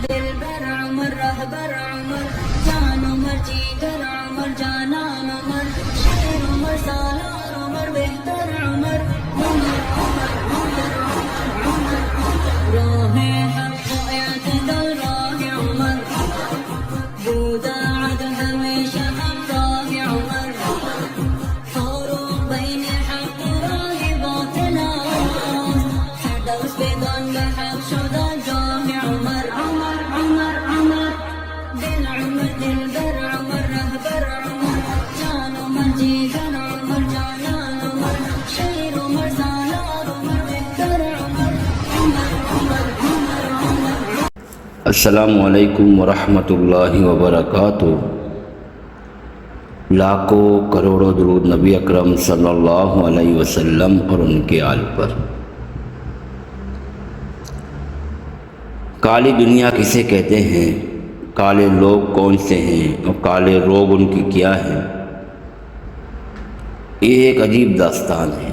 دلبر عمر رہبر عمر جان عمر Jeger عمر جانان عمر شیر عمر سالار عمر بہتر عمر عمر عمر عمر عمر عمر راہ حق و اعتدال راہ عمر بودا عدل ہمیشہ ہمراہ عمر فاروق بین حق و راہ باطلا فردوس بدان بحق شدہ جاہ عمر عمر عمر عمر دل عمر دلبر عمر رہبر عمر جان عمر جیگر عمر جانان عمر شیر عمر سالار عمر بہتر عمر عمر عمر عمر عمر. السلام علیکم ورحمۃ اللہ وبرکاتہ. لاکھوں کروڑوں درود نبی اکرم صلی اللہ علیہ وسلم اور ان کے آل پر. کالی دنیا کسے کہتے ہیں؟ کالے لوگ کون سے ہیں اور کالے روگ ان کی کیا ہیں؟ یہ ایک عجیب داستان ہے.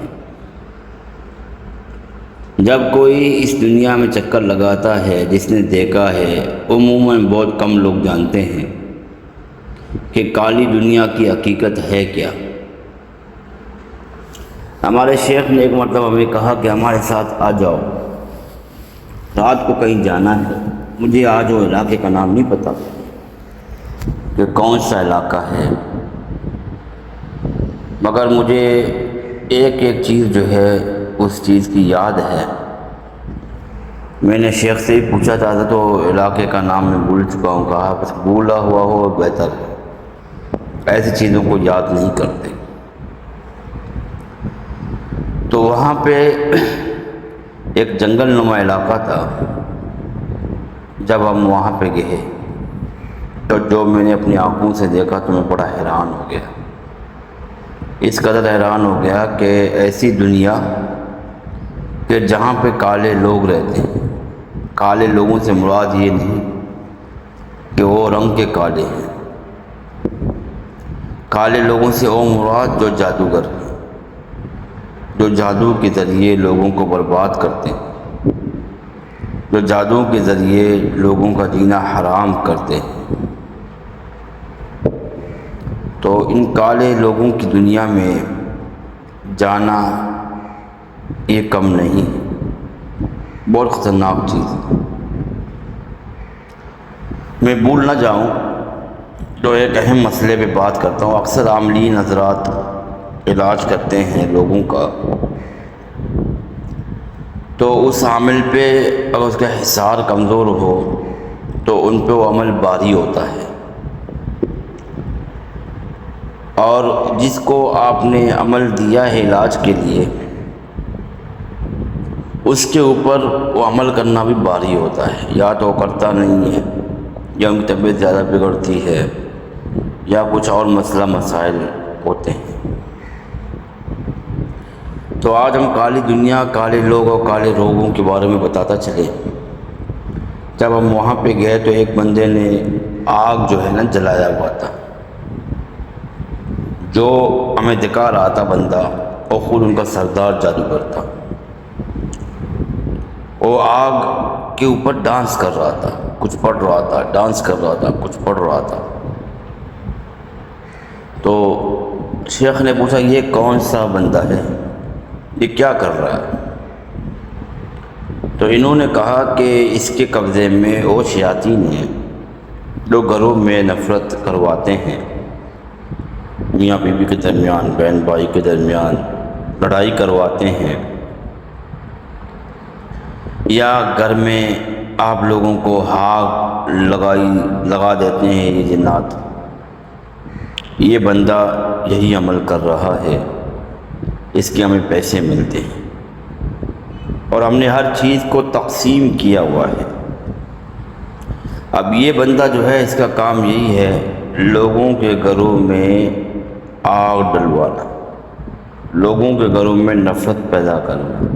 جب کوئی اس دنیا میں چکر لگاتا ہے، جس نے دیکھا ہے، عموماً بہت کم لوگ جانتے ہیں کہ کالی دنیا کی حقیقت ہے کیا. ہمارے شیخ نے ایک مرتبہ ہمیں کہا کہ ہمارے ساتھ آ جاؤ، رات کو کہیں جانا ہے. مجھے آج وہ علاقے کا نام نہیں پتہ کہ کون سا علاقہ ہے، مگر مجھے ایک ایک چیز جو ہے اس چیز کی یاد ہے. میں نے شیخ سے ہی پوچھا تھا تو علاقے کا نام میں بھول چکا ہوں. کہا بس بھولا ہوا ہو بہتر ہے، ایسی چیزوں کو یاد نہیں کرتے. تو وہاں پہ ایک جنگل نما علاقہ تھا. جب ہم وہاں پہ گئے تو جو میں نے اپنی آنکھوں سے دیکھا تو میں بڑا حیران ہو گیا. اس قدر حیران ہو گیا کہ ایسی دنیا کہ جہاں پہ کالے لوگ رہتے ہیں. کالے لوگوں سے مراد یہ نہیں کہ وہ رنگ کے کالے ہیں. کالے لوگوں سے وہ مراد جو جادوگر ہیں، جو جادو کے ذریعے لوگوں کو برباد کرتے ہیں، جو جادو کے ذریعے لوگوں کا جینا حرام کرتے ہیں. تو ان کالے لوگوں کی دنیا میں جانا یہ کم نہیں ہے، بہت خطرناک چیز ہے. میں بھول نہ جاؤں تو ایک اہم مسئلے پہ بات کرتا ہوں. اکثر عاملین حضرات علاج کرتے ہیں لوگوں کا، تو اس عامل پہ اگر اس کا حصار کمزور ہو تو ان پہ وہ عمل باری ہوتا ہے، اور جس کو آپ نے عمل دیا ہے علاج کے لیے اس کے اوپر وہ عمل کرنا بھی باری ہوتا ہے. یا تو وہ کرتا نہیں ہے، یا ان کی طبیعت زیادہ بگڑتی ہے، یا کچھ اور مسئلہ مسائل ہوتے ہیں. تو آج ہم کالی دنیا، کالے لوگ اور کالے روگوں کے بارے میں بتاتا چلے. جب ہم وہاں پہ گئے تو ایک بندے نے آگ جو ہے نا جلایا ہوا تھا. جو ہمیں دکھا رہا تھا بندہ وہ خود ان کا سردار جادوگر تھا. وہ آگ کے اوپر ڈانس کر رہا تھا، کچھ پڑھ رہا تھا، ڈانس کر رہا تھا، کچھ پڑھ رہا تھا. تو شیخ نے پوچھا یہ کون سا بندہ ہے، یہ کیا کر رہا ہے؟ تو انہوں نے کہا کہ اس کے قبضے میں وہ شیاطین ہیں جو گھروں میں نفرت کرواتے ہیں، میاں بیوی کے درمیان، بہن بھائی کے درمیان لڑائی کرواتے ہیں، یا گھر میں آپ لوگوں کو آگ لگا دیتے ہیں یہ جنات. یہ بندہ یہی عمل کر رہا ہے، اس کے ہمیں پیسے ملتے ہیں، اور ہم نے ہر چیز کو تقسیم کیا ہوا ہے. اب یہ بندہ جو ہے اس کا کام یہی ہے لوگوں کے گھروں میں آگ ڈلوانا، لوگوں کے گھروں میں نفرت پیدا کرنا،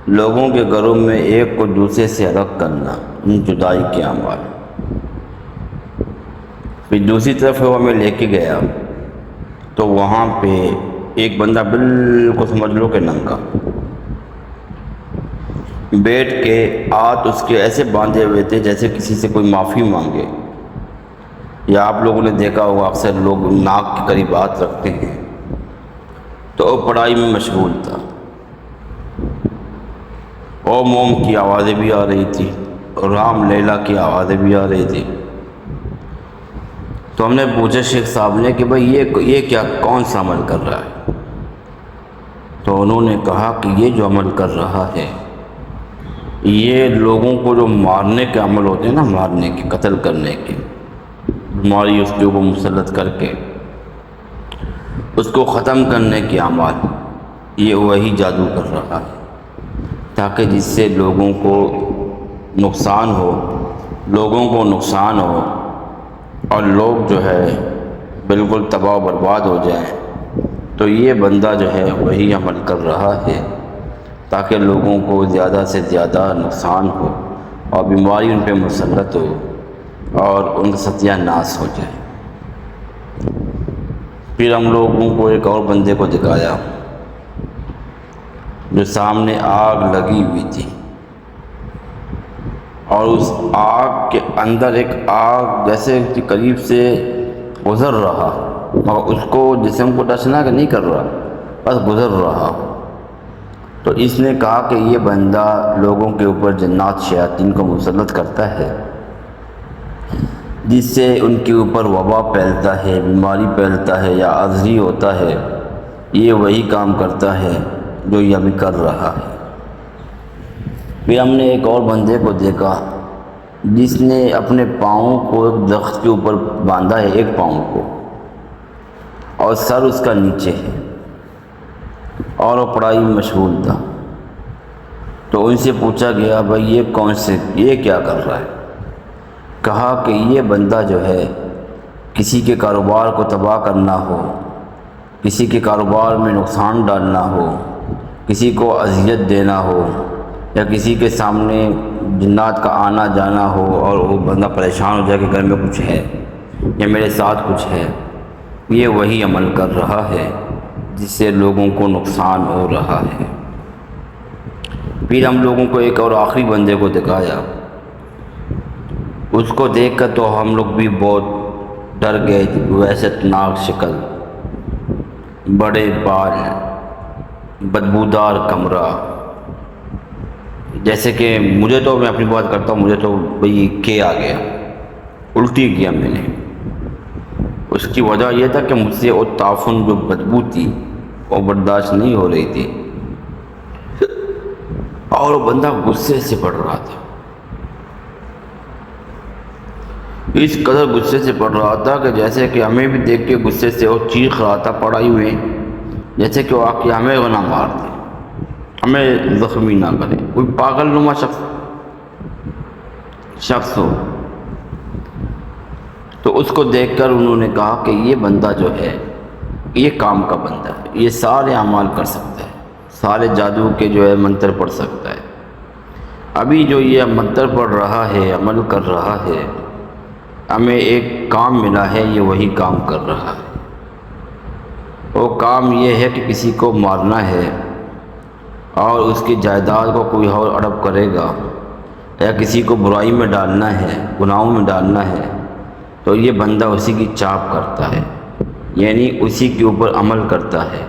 لوگوں کے گھروں میں ایک کو دوسرے سے الگ کرنا، جدائی کے اعمال. پھر دوسری طرف وہ ہمیں لے کے گیا تو وہاں پہ ایک بندہ بالکل سمجھ لو کہ ننگا، بیٹھ کے ہاتھ اس کے ایسے باندھے ہوئے تھے جیسے کسی سے کوئی معافی مانگے، یا آپ لوگوں نے دیکھا ہوگا اکثر لوگ ناک کے قریب ہاتھ رکھتے ہیں، تو وہ پڑھائی میں مشغول تھا، او موم کی آوازیں بھی آ رہی تھی اور رام لیلا کی آوازیں بھی آ رہی تھی۔ تو ہم نے پوچھا شیخ صاحب نے کہ بھائی یہ کیا کون سا عمل کر رہا ہے؟ تو انہوں نے کہا کہ یہ جو عمل کر رہا ہے یہ لوگوں کو جو مارنے کے عمل ہوتے ہیں نا، مارنے کے، قتل کرنے کے، بیماری اس کے اوپر مسلط کر کے اس کو ختم کرنے کے اعمال، یہ وہی جادو کر رہا ہے تاکہ جس سے لوگوں کو نقصان ہو، اور لوگ جو ہے بالکل تباہ و برباد ہو جائیں۔ تو یہ بندہ جو ہے وہی عمل کر رہا ہے تاکہ لوگوں کو زیادہ سے زیادہ نقصان ہو اور بیماری ان پہ مسلط ہو اور ان کا ستیہ ناش ہو جائے۔ پھر ہم لوگوں کو ایک اور بندے کو دکھایا جو سامنے آگ لگی ہوئی تھی، اور اس آگ کے اندر ایک آگ جیسے کہ قریب سے گزر رہا، مگر اس کو جسم کو ٹچ نہ نہیں کر رہا، بس گزر رہا۔ تو اس نے کہا کہ یہ بندہ لوگوں کے اوپر جنات شیاطین کو مسلط کرتا ہے، جس سے ان کے اوپر وبا پھیلتا ہے، بیماری پھیلتا ہے یا عذری ہوتا ہے۔ یہ وہی کام کرتا ہے جو یہ ابھی کر رہا ہے۔ پھر ہم نے ایک اور بندے کو دیکھا جس نے اپنے پاؤں کو ایک درخت کے اوپر باندھا ہے، ایک پاؤں کو، اور سر اس کا نیچے ہے، اور وہ پڑھائی میں مشغول تھا۔ تو ان سے پوچھا گیا بھائی یہ کیا کر رہا ہے؟ کہا کہ یہ بندہ جو ہے کسی کے کاروبار کو تباہ کرنا ہو، کسی کے کاروبار میں نقصان ڈالنا ہو، کسی کو اذیت دینا ہو، یا کسی کے سامنے جنات کا آنا جانا ہو اور وہ بندہ پریشان ہو جائے کہ گھر میں کچھ ہے یا میرے ساتھ کچھ ہے، یہ وہی عمل کر رہا ہے جس سے لوگوں کو نقصان ہو رہا ہے۔ پھر ہم لوگوں کو ایک اور آخری بندے کو دکھایا، اس کو دیکھ کر تو ہم لوگ بھی بہت ڈر گئے۔ وحشتناک شکل، بڑے بال، بدبودار کمرہ، جیسے کہ مجھے تو، میں اپنی بات کرتا ہوں، مجھے تو بھئی کے آ گیا، الٹی کیا میں نے۔ اس کی وجہ یہ تھا کہ مجھ سے وہ تعفن جو بدبو تھی وہ برداشت نہیں ہو رہی تھی، اور وہ بندہ غصے سے پڑ رہا تھا، اس قدر غصے سے پڑ رہا تھا کہ جیسے کہ ہمیں بھی دیکھ کے غصے سے وہ چیخ رہا تھا پڑھائی میں، جیسے کہ وہ آ کے ہمیں نہ مار دے، ہمیں زخمی نہ کرے، کوئی پاگل نما شخص ہو۔ تو اس کو دیکھ کر انہوں نے کہا کہ یہ بندہ جو ہے یہ کام کا بندہ ہے، یہ سارے اعمال کر سکتا ہے، سارے جادو کے جو ہے منتر پڑھ سکتا ہے۔ ابھی جو یہ منتر پڑھ رہا ہے، عمل کر رہا ہے، ہمیں ایک کام ملا ہے، یہ وہی کام کر رہا ہے۔ وہ کام یہ ہے کہ کسی کو مارنا ہے اور اس کی جائیداد کو کوئی اور ہڑپ کرے گا، یا کسی کو برائی میں ڈالنا ہے، گناہوں میں ڈالنا ہے، تو یہ بندہ اسی کی چاپ کرتا ہے، یعنی اسی کے اوپر عمل کرتا ہے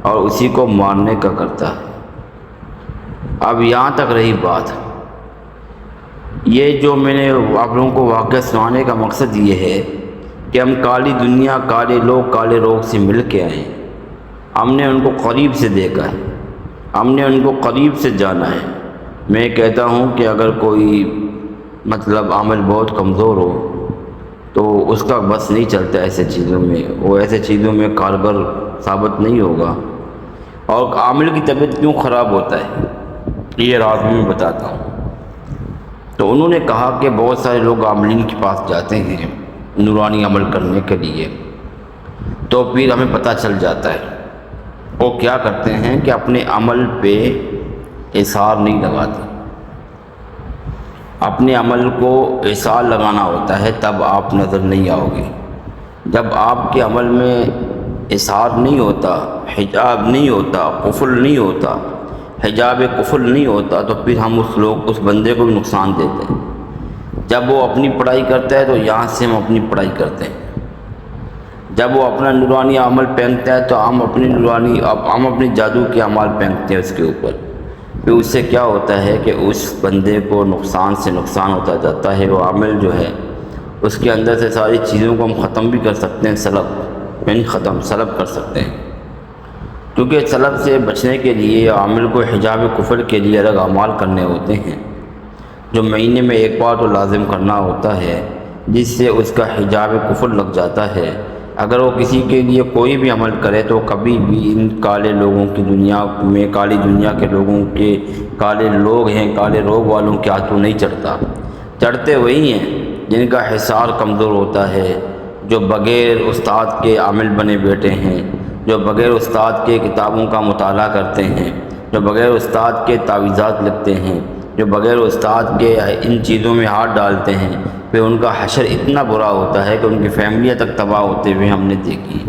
اور اسی کو مارنے کا کرتا ہے۔ اب یہاں تک رہی بات، یہ جو میں نے آپ لوگوں کو واقعہ سنانے کا مقصد یہ ہے کہ ہم کالی دنیا، کالے لوگ، کالے روگ سے مل کے آئے، ہم نے ان کو قریب سے دیکھا ہے، ہم نے ان کو قریب سے جانا ہے۔ میں کہتا ہوں کہ اگر کوئی عمل بہت کمزور ہو تو اس کا بس نہیں چلتا ایسے چیزوں میں، وہ ایسے چیزوں میں کارگر ثابت نہیں ہوگا۔ اور عامل کی طبیعت کیوں خراب ہوتا ہے یہ راز میں بتاتا ہوں۔ تو انہوں نے کہا کہ بہت سارے لوگ عاملین کے پاس جاتے ہیں نورانی عمل کرنے کے لیے، تو پھر ہمیں پتہ چل جاتا ہے وہ کیا کرتے ہیں کہ اپنے عمل پہ اثار نہیں لگاتے۔ اپنے عمل کو اثار لگانا ہوتا ہے تب آپ نظر نہیں آؤ گے۔ جب آپ کے عمل میں اثار نہیں ہوتا، حجاب نہیں ہوتا، قفل نہیں ہوتا، حجاب کفر نہیں ہوتا تو پھر ہم اس بندے کو بھی نقصان دیتے ہیں۔ جب وہ اپنی پڑھائی کرتا ہے تو یہاں سے ہم اپنی پڑھائی کرتے ہیں، جب وہ اپنا نورانی عمل پھینکتا ہے تو ہم اپنی جادو کے اعمال پھینکتے ہیں اس کے اوپر۔ پھر اس سے کیا ہوتا ہے کہ اس بندے کو نقصان سے نقصان ہوتا جاتا ہے۔ وہ عمل جو ہے اس کے اندر سے ساری چیزوں کو ہم ختم بھی کر سکتے ہیں، سلب کر سکتے ہیں، کیونکہ سلب سے بچنے کے لیے عامل کو حجاب کفر کے لیے الگ اعمال کرنے ہوتے ہیں، جو مہینے میں ایک بار تو لازم کرنا ہوتا ہے، جس سے اس کا حجاب کفر لگ جاتا ہے۔ اگر وہ کسی کے لیے کوئی بھی عمل کرے تو کبھی بھی ان کالے لوگوں کی دنیا میں، کالی دنیا کے لوگوں کے، کالے لوگ ہیں، کالے روگ والوں کے ہاتھوں نہیں چڑھتا۔ چڑھتے وہی ہیں جن کا حصار کمزور ہوتا ہے، جو بغیر استاد کے عامل بنے بیٹھے ہیں، جو بغیر استاد کے کتابوں کا مطالعہ کرتے ہیں، جو بغیر استاد کے تعویذات لکھتے ہیں، جو بغیر استاد کے ان چیزوں میں ہاتھ ڈالتے ہیں، پھر ان کا حشر اتنا برا ہوتا ہے کہ ان کی فیملیاں تک تباہ ہوتے ہوئے ہم نے دیکھی۔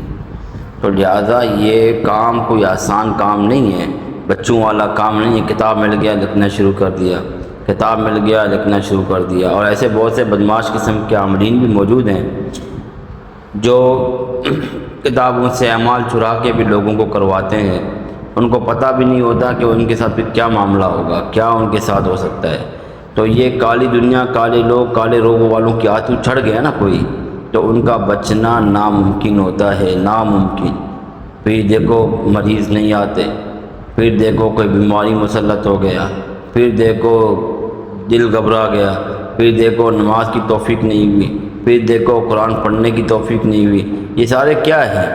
تو لہٰذا یہ کام کوئی آسان کام نہیں ہے، بچوں والا کام نہیں ہے، کتاب مل گیا لکھنا شروع کر دیا، کتاب مل گیا لکھنا شروع کر دیا۔ اور ایسے بہت سے بدماش قسم کے عاملین بھی موجود ہیں جو کتابوں سے اعمال چرا کے بھی لوگوں کو کرواتے ہیں، ان کو پتہ بھی نہیں ہوتا کہ ان کے ساتھ پھر کیا معاملہ ہوگا، کیا ان کے ساتھ ہو سکتا ہے۔ تو یہ کالی دنیا، کالے لوگ، کالے روگوں والوں کے ہاتھوں چڑھ گیا نا کوئی، تو ان کا بچنا ناممکن ہوتا ہے، ناممکن۔ پھر دیکھو مریض نہیں آتے، پھر دیکھو کوئی بیماری مسلط ہو گیا، پھر دیکھو دل گھبرا گیا، پھر دیکھو نماز کی توفیق نہیں ہوئی، پھر دیکھو قرآن پڑھنے کی توفیق نہیں ہوئی۔ یہ سارے کیا ہیں؟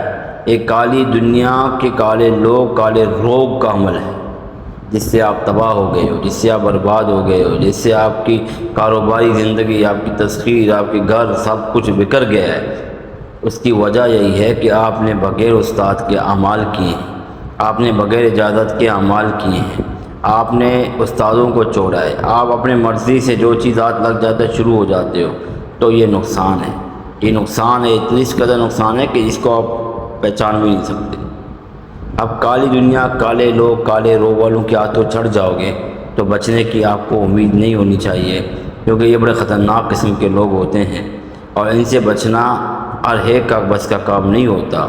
ایک کالی دنیا کے کالے لوگ، کالے روگ کا عمل ہے، جس سے آپ تباہ ہو گئے ہو، جس سے آپ برباد ہو گئے ہو، جس سے آپ کی کاروباری زندگی، آپ کی تسخیر، آپ کے گھر سب کچھ بکھر گیا ہے۔ اس کی وجہ یہی ہے کہ آپ نے بغیر استاد کے اعمال کیے ہیں، آپ نے بغیر اجازت کے اعمال کیے ہیں، آپ نے استادوں کو چھوڑا ہے، آپ اپنے مرضی سے جو چیز ہاتھ لگ جاتا ہے شروع ہو جاتے ہو، تو یہ نقصان ہے، یہ نقصان ہے، اتنی اس قدر نقصان ہے کہ اس کو آپ پہچان بھی نہیں سکتے۔ اب کالی دنیا، کالے لوگ، کالے روگ والوں کے ہاتھوں چڑھ جاؤ گے تو بچنے کی آپ کو امید نہیں ہونی چاہیے، کیونکہ یہ بڑے خطرناک قسم کے لوگ ہوتے ہیں اور ان سے بچنا ہر ایک کا بس کا کام نہیں ہوتا۔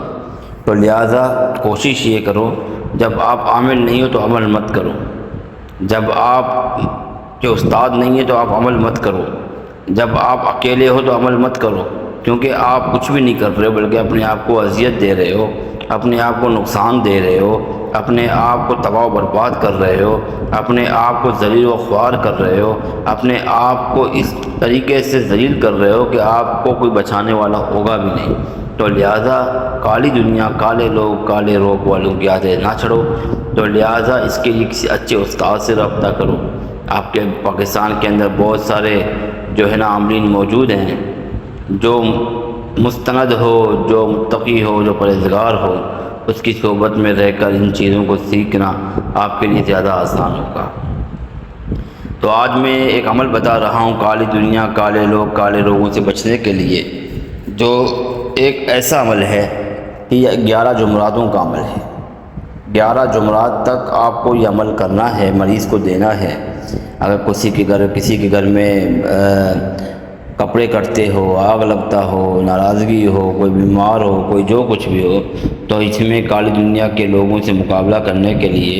تو لہٰذا کوشش یہ کرو، جب آپ عامل نہیں ہو تو عمل مت کرو، جب آپ کے استاد نہیں ہے تو آپ عمل مت کرو، جب آپ اکیلے ہو تو عمل مت کرو، کیونکہ آپ کچھ بھی نہیں کر رہے ہو بلکہ اپنے آپ کو اذیت دے رہے ہو، اپنے آپ کو نقصان دے رہے ہو، اپنے آپ کو تباہ و برباد کر رہے ہو، اپنے آپ کو ذلیل و خوار کر رہے ہو، اپنے آپ کو اس طریقے سے ذلیل کر رہے ہو کہ آپ کو کوئی بچانے والا ہوگا بھی نہیں۔ تو لہٰذا کالی دنیا، کالے لوگ، کالے روگ والوں کی عادت نہ چھڑو۔ تو لہٰذا اس کے لیے کسی اچھے استاد سے رابطہ کرو۔ آپ کے پاکستان کے اندر بہت سارے جو ہے نا عاملین موجود ہیں، جو مستند ہو، جو متقی ہو، جو پرہیزگار ہو، اس کی صحبت میں رہ کر ان چیزوں کو سیکھنا آپ کے لیے زیادہ آسان ہوگا۔ تو آج میں ایک عمل بتا رہا ہوں کالی دنیا، کالے لوگ، کالے روگوں سے بچنے کے لیے، جو ایک ایسا عمل ہے کہ یہ 11 جمعراتوں کا عمل ہے۔ 11 جمعرات تک آپ کو یہ عمل کرنا ہے، مریض کو دینا ہے۔ اگر کسی کے گھر میں کپڑے کٹتے ہو، آگ لگتا ہو، ناراضگی ہو، کوئی بیمار ہو، کوئی جو کچھ بھی ہو، تو اس میں کالی دنیا کے لوگوں سے مقابلہ کرنے کے لیے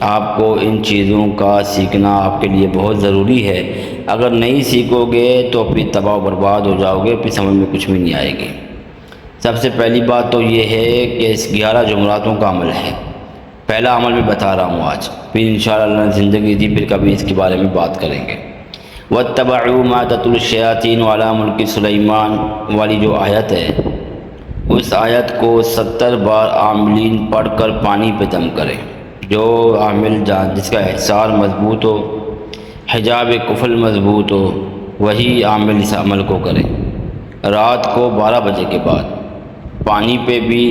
آپ کو ان چیزوں کا سیکھنا آپ کے لیے بہت ضروری ہے۔ اگر نہیں سیکھو گے تو پھر تباہ و برباد ہو جاؤ گے، پھر سمجھ میں کچھ بھی نہیں آئے گی۔ سب سے پہلی بات تو یہ ہے کہ اس 11 جمعراتوں کا عمل ہے، پہلا عمل میں بتا رہا ہوں آج، پھر انشاءاللہ زندگی دی پھر کبھی اس کے بارے میں بات کریں گے۔ وَاتَّبَعُوا مَا تَتْلُو الشَّيَاطِينُ عَلَىٰ مُلْكِ سُلَيْمَانَ والی جو آیت ہے، اس آیت کو 70 بار عاملین پڑھ کر پانی پہ دم کریں۔ جو عامل جس کا احسار مضبوط ہو، حجاب کفل مضبوط ہو، وہی عامل اس عمل کو کرے۔ رات کو 12 بجے کے بعد پانی پہ بھی،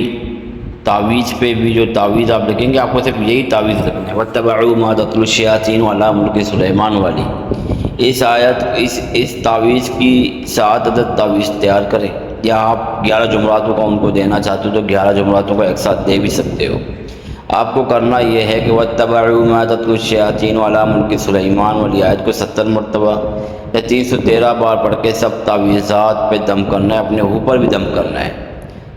تعویذ پہ بھی، جو تعویذ آپ لکھیں گے آپ کو صرف یہی تعویذ لکھنا ہے، وَاتَّبَعُوا مَا تَتْلُو الشَّيَاطِينُ عَلَىٰ مُلْكِ سُلَيْمَانَ والی۔ اس آیت اس تعویذ کی 7 عدد تعویذ تیار کریں، یا آپ 11 جمعراتوں کا ان کو دینا چاہتے ہو تو 11 جمعراتوں کا ایک ساتھ دے بھی سکتے ہو۔ آپ کو کرنا یہ ہے کہ وَاتَّبَعُوا مَا تَتْلُو الشَّيَاطِينُ عَلَىٰ مُلْكِ سُلَيْمَانَ والی آیت کو 70 مرتبہ یا 313 بار پڑھ کے سب تعویذات پہ دم کرنا ہے، اپنے اوپر بھی دم کرنا ہے۔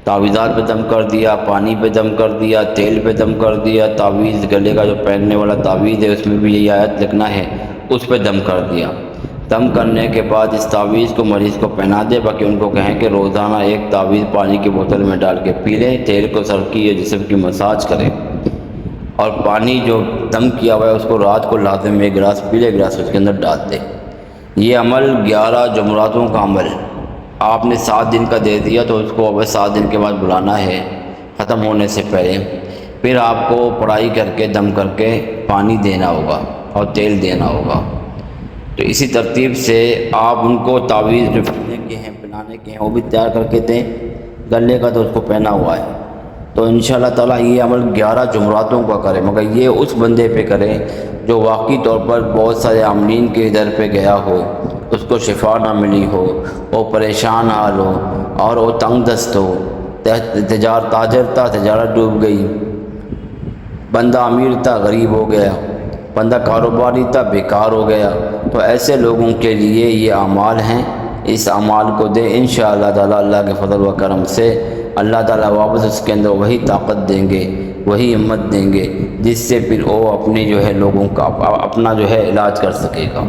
تعویذات پہ دم کر دیا، پانی پہ دم کر دیا، تیل پہ دم کر دیا، تعویذ گلے کا جو پہننے والا تعویذ ہے اس میں بھی یہی آیت لکھنا ہے، اس پہ دم کر دیا۔ دم کرنے کے بعد اس تعویذ کو مریض کو پہنا دے، باقی ان کو کہیں کہ روزانہ ایک تعویذ پانی کی بوتل میں ڈال کے پی لیں، تیل کو سر کی یا جسم کی مساج کریں، اور پانی جو دم کیا ہوا ہے اس کو رات کو لازم ایک گلاس پی لے، گلاس اس کے اندر ڈال دے۔ یہ عمل 11 جمعراتوں کا عمل آپ نے 7 دن کا دے دیا تو اس کو اب 7 دن کے بعد بلانا ہے ختم ہونے سے پہلے، پھر آپ کو پڑھائی کر کے دم کر کے پانی دینا ہوگا اور تیل دینا ہوگا۔ تو اسی ترتیب سے آپ ان کو تعویذ جو پہننے کے ہیں پہنانے کے ہیں وہ بھی تیار کر کے دیں، گلے کا تو اس کو پہنا ہوا ہے، تو انشاءاللہ تعالیٰ یہ عمل 11 جمعراتوں کا کرے، مگر یہ اس بندے پہ کرے جو واقعی طور پر بہت سارے عاملین کے در پہ گیا ہو، اس کو شفا نہ ملی ہو، وہ پریشان حال ہو اور وہ تنگ دست ہو، تاجر تھا تجارت ڈوب گئی، بندہ امیر تھا غریب ہو گیا، بندہ کاروباری تھا بیکار ہو گیا، تو ایسے لوگوں کے لیے یہ اعمال ہیں، اس اعمال کو دے، انشاءاللہ تعالیٰ اللہ کے فضل و کرم سے اللہ تعالیٰ واپس اس کے اندر وہی طاقت دیں گے، وہی ہمت دیں گے جس سے پھر وہ اپنی جو ہے لوگوں کا اپنا جو ہے علاج کر سکے گا۔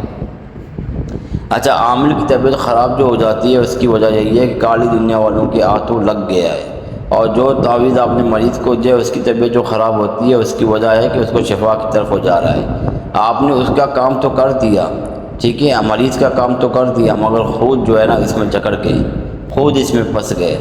اچھا، عامل کی طبیعت خراب جو ہو جاتی ہے اس کی وجہ یہی ہے کہ کالی دنیا والوں کے ہاتھوں لگ گیا ہے، اور جو تعویذ آپ نے مریض کو دیا اس کی طبیعت جو خراب ہوتی ہے اس کی وجہ ہے کہ اس کو شفا کی طرف ہو جا رہا ہے۔ آپ نے اس کا کام تو کر دیا، ٹھیک ہے، مریض کا کام تو کر دیا، مگر خود جو ہے نا اس میں جکڑ گئے، خود اس میں پھنس گئے،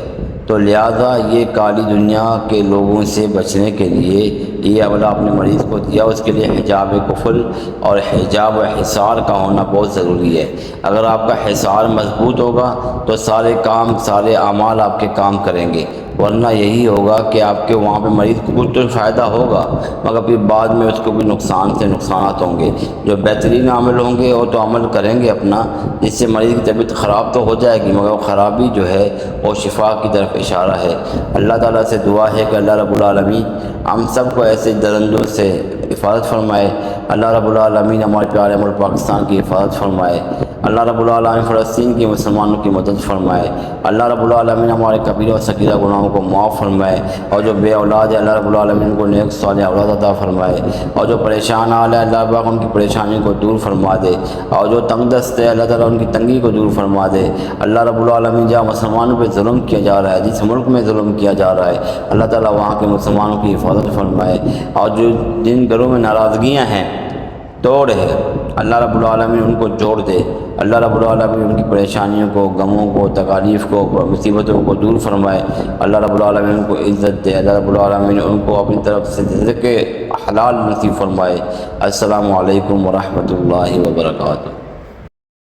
تو لہٰذا یہ کالی دنیا کے لوگوں سے بچنے کے لیے یہ عمل آپ نے مریض کو دیا، اس کے لیے حجاب کفل اور حجاب و حصار کا ہونا بہت ضروری ہے۔ اگر آپ کا حصار مضبوط ہوگا تو سارے کام سارے اعمال آپ کے کام کریں گے، ورنہ یہی ہوگا کہ آپ کے وہاں پہ مریض کو کچھ تو فائدہ ہوگا مگر پھر بعد میں اس کو بھی نقصان سے نقصانات ہوں گے۔ جو بہترین عمل ہوں گے وہ تو عمل کریں گے اپنا، جس سے مریض کی طبیعت خراب تو ہو جائے گی مگر وہ خرابی جو ہے وہ شفا کی طرف اشارہ ہے۔ اللہ تعالیٰ سے دعا ہے کہ اللہ رب العالمین ہم سب کو ایسے درندوں سے حفاظت فرمائے، اللہ رب العالمین ہمارے پیارے ملک پاکستان کی حفاظت فرمائے، اللہ رب العالمین فلسطین کی مسلمانوں کی مدد فرمائے، اللہ رب العالمین ہمارے کبیرہ و صغیرہ گناہوں کو معاف فرمائے، اور جو بے اولاد ہے اللہ رب العالمین کو نیک صالح اولاد عطا فرمائے، اور جو پریشان حال ہے اللہ پاک ان کی پریشانی کو دور فرما دے، اور جو تنگ دست ہے اللہ تعالیٰ ان کی تنگی کو دور فرما دے۔ اللہ رب العالمین جہاں مسلمانوں پہ ظلم کیا جا رہا ہے، جس ملک میں ظلم کیا جا رہا ہے، اللہ تعالیٰ وہاں کے مسلمانوں کی حفاظت فرمائے، اور جو جن گھروں میں ناراضگیاں ہیں توڑ ہے اللہ رب العالمین ان کو جوڑ دے، اللہ رب العالمین ان کی پریشانیوں کو، غموں کو، تکالیف کو، مصیبتوں کو دور فرمائے، اللہ رب العالمین ان کو عزت دے، اللہ رب العالمین ان کو اپنی طرف سے رزق حلال نصیب فرمائے۔ السلام علیکم ورحمۃ اللہ وبرکاتہ۔